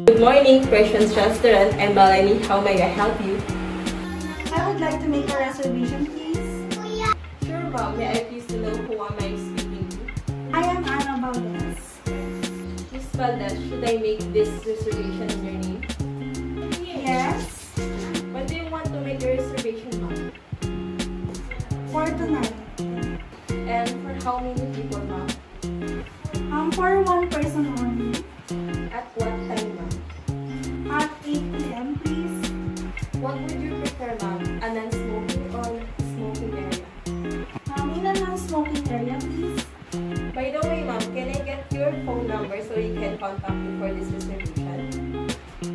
Good morning, Persian's Restaurant. I'm Melanie. How may I help you? I would like to make a reservation, please. Sure, ma'am. May I please know who am I speaking to? I am Anna Valdez. Miss Valdez, should I make this reservation in your name? Yes. When do you want to make your reservation, ma'am? For tonight. And for how many people, ma'am? For one person only. At what time, ma'am? At 8 p.m. please. What would you prefer, ma'am? A non-smoking or smoking area? In a non-smoking area, please. By the way, ma'am, can I get your phone number so we can contact you for this reservation?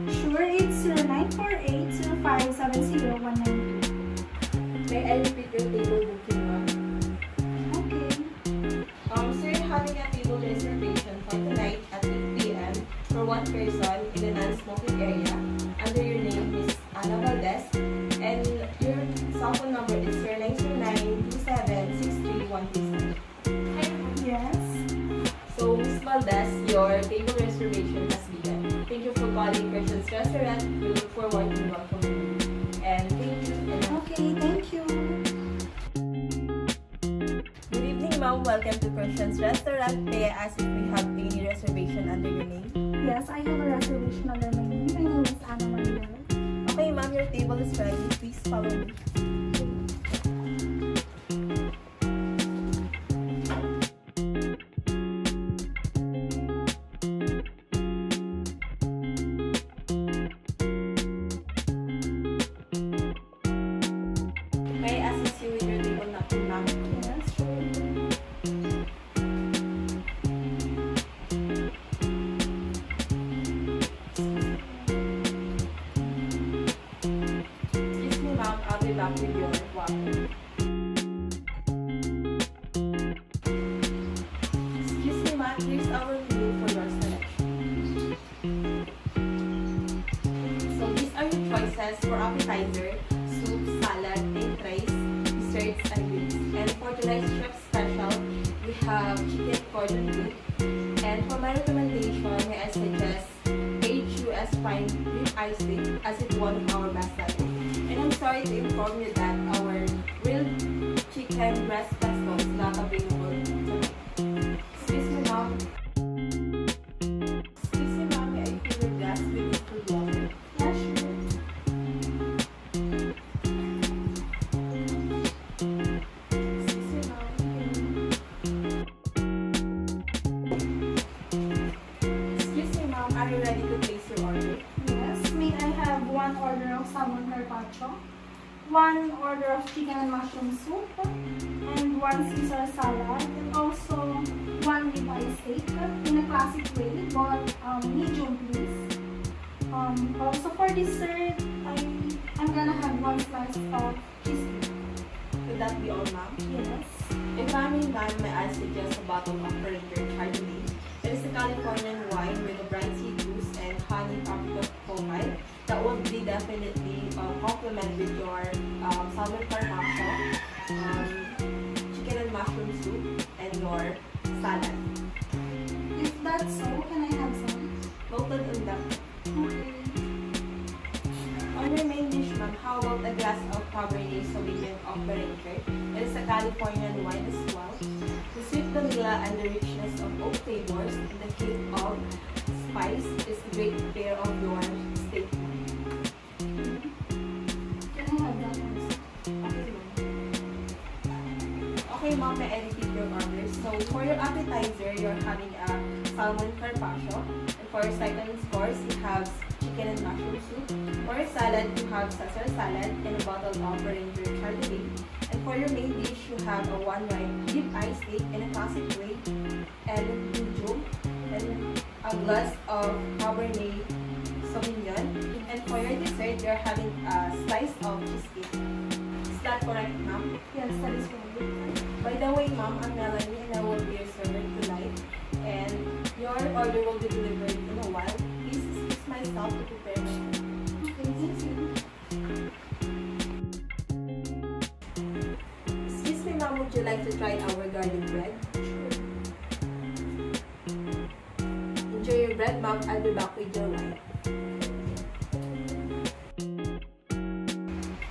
Sure, it's 0948-0570-192. May I repeat your table booking, ma'am? Okay. So you're having a table reservation for tonight at 8 p.m. for one person in a non-smoking area. Under your name is Anna Valdez, and your cell phone number is 0929-2763-127. Yes. So, Ms. Valdez, your table reservation has begun. Thank you for calling Persian's Restaurant. We look forward to welcoming you. And thank you. Okay, thank you. Good evening, ma'am. Welcome to Persian's Restaurant. May I ask if we have any reservation under your name? Yes, I have a reservation under my name. My name is Anna Maria. Okay, ma'am. Your table is ready. Please follow me. May I assist you with your table napkin, ma'am? Yes, sure. Excuse me, ma'am. I'll be back with your water. Excuse me, ma'am. Here's our menu for your selection. So these are your choices for appetizer, soup, salad, egg rice, desserts, and drinks. And for tonight's chef special, we have chicken cordon bleu. And for my recommendation, may I suggest HUS Prime Rib Eye Steak as it one of our best sellers. And I'm sorry to inform you that our grilled chicken breast pesto is not available tonight. Excuse me, ma'am. Excuse me, ma'am. May I fill your glass with this cold water? Yeah, sure. Excuse me, ma'am. Excuse me, ma'am. Are you ready to place your order? Yes, may I have one order of salmon carpaccio, one order of chicken and mushroom soup, and one Caesar salad, and also one ribeye steak in a classic way, but medium please. Also for dessert, I'm gonna have one slice of cheesecake. Would that be all, ma'am? Yes. If I may, ma'am, may I suggest a bottle of Peringer Chardonnay. It is a Californian wine with a bright sea juice and honey paprika profile that will be definitely complement with your salmon carpaccio, chicken and mushroom soup, and your salad. If that's so, can I have some? Noted on that. Okay. On your main dish, ma'am, how about a glass of Cabernet Sauvignon of Peringer? It is a Californian wine as well. The sweet vanilla and the richness of oak flavors and the kick of spice is a great pair of your steak. Can I have that also? Okay, ma'am, may I repeat your order? So, for your appetizer, you're having a salmon carpaccio. And for your second course, you have chicken and mushroom soup. For your salad, you have Caesar salad and a bottle of Peringer Chardonnay. And for your main dish, you have a one rib eye steak in a classic way and medium, and a glass of Cabernet Sauvignon. And for your dessert, you're having a slice of cheesecake. Is that correct, ma'am? Yes, that is right. By the way, ma'am, I'm Melanie and I will be your server tonight. And your order will be delivered in a while. Please excuse myself to prepare my food. Okay, thank you. Excuse me, ma'am, would you like to try our garlic bread? Enjoy your bread, ma'am. ma'am. I'll be back with your wine.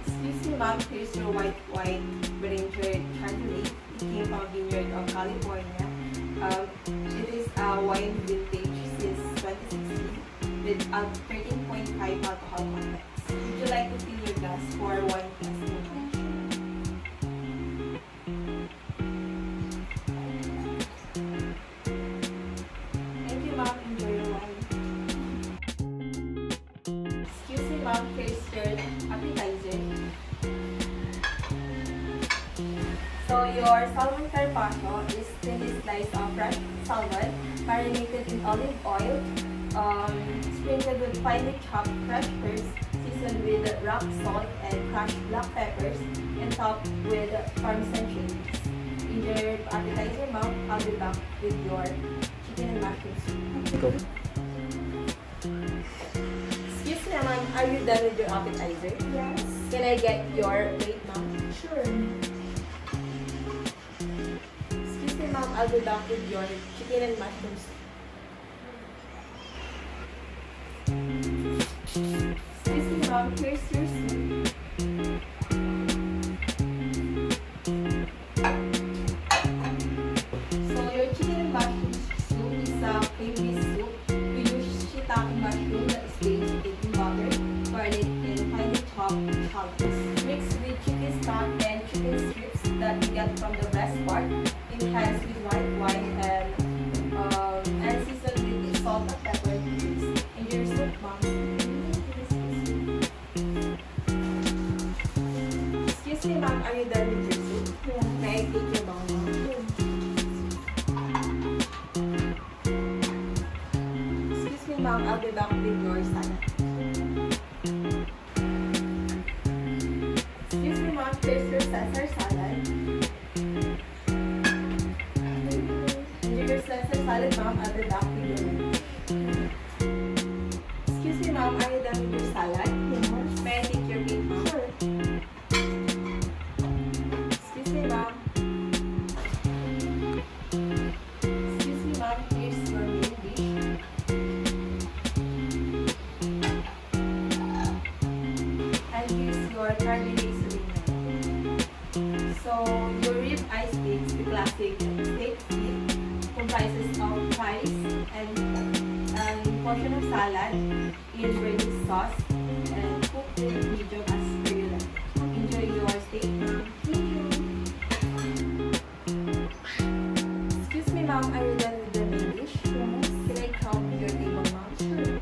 Excuse me, ma'am. Here's your white wine, Beringer Chardonnay. It came from Vineyard of California. It is a wine vintage since 2016 with a 13.5 alcohol content. Would you like to fill your glass for wine tasting? Thank you, ma'am. Enjoy your wine. Excuse me, ma'am. Here's your appetizer. So your salmon carpaccio is thinly sliced of fresh salmon, marinated in olive oil, sprinkled with finely chopped fresh herbs, seasoned with rock salt and crushed black peppers, and topped with Parmesan cheese. Enjoy your appetizer, ma'am. I'll be back with your chicken and mushroom soup. Go. Excuse me, ma'am. Are you done with your appetizer? Yes. Can I get your plate, ma'am? Sure. Excuse me, ma'am. I'll be back with your chicken and mushroom soup. Excuse me, ma'am. Here's your soup. So your chicken and mushroom soup is a creamy soup. We use shiitake mushroom that is baked in butter, garlic, and finely chopped shallots. Mixed with chicken stock and chicken strips that we get from the breast part, enhanced with white wine and seasoned with salt and pepper. Enjoy your soup, ma'am. Excuse me, ma'am. Are you done with your soup? Yeah. May I take your bowl, ma'am? Excuse me, ma'am. I'll be back with your salad. Excuse me, ma'am. Here's your Caesar salad. Enjoy your Caesar salad, ma'am. I'll be back with your lunch. Excuse me, ma'am. Are you done with your salad? Yes. May I take your plate, ma'am? Sure. Excuse me, ma'am. Excuse me, ma'am. Here's your main dish. And here's your Cabernet Sauvignon. So your rib eye steaks, the classic steak feet, comprises of fries and a portion of salad in Bernice sauce and cooked with medium as per you like. Enjoy your steak, ma'am. Thank you. Excuse me, ma'am. Are you done with the main dish? Yes. Can I come to your table, ma'am? Sure.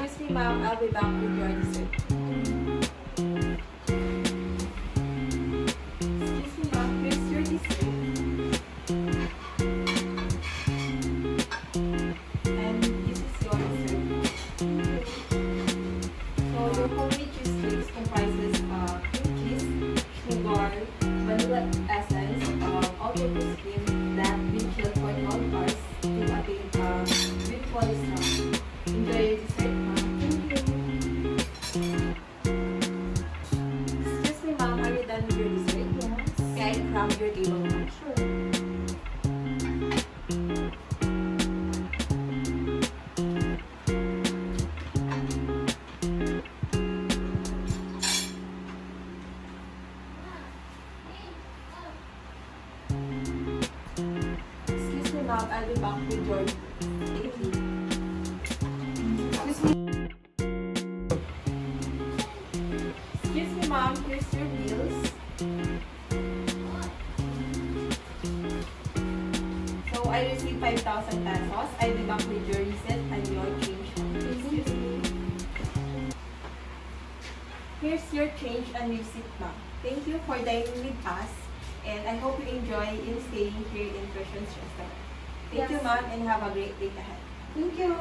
Excuse me, ma'am. I'll be back with your dessert. Excuse me, ma'am. Here's your dessert. And this is your dessert. So your homemade cheesecakes comprises cream cheese, sugar, vanilla essence, all-purpose cream that been chilled for 12 hours to attain beautiful structure. Enjoy your dessert, ma'am. Excuse me, ma'am. Are you done with your dessert? Yes. Can I cram your table, ma'am? Sure. Excuse me, ma'am. I'll be back with your thank you. Excuse me. Excuse me, ma'am. Here's your bills. So I received 5,000 pesos. I'll be back with your receipt and your change. Excuse me. Here's your change and receipt, ma'am. Thank you for dining with us, and I hope you enjoy in staying here in Christian's Restaurant. Thank you, Yes. ma'am, and have a great day ahead. Thank you.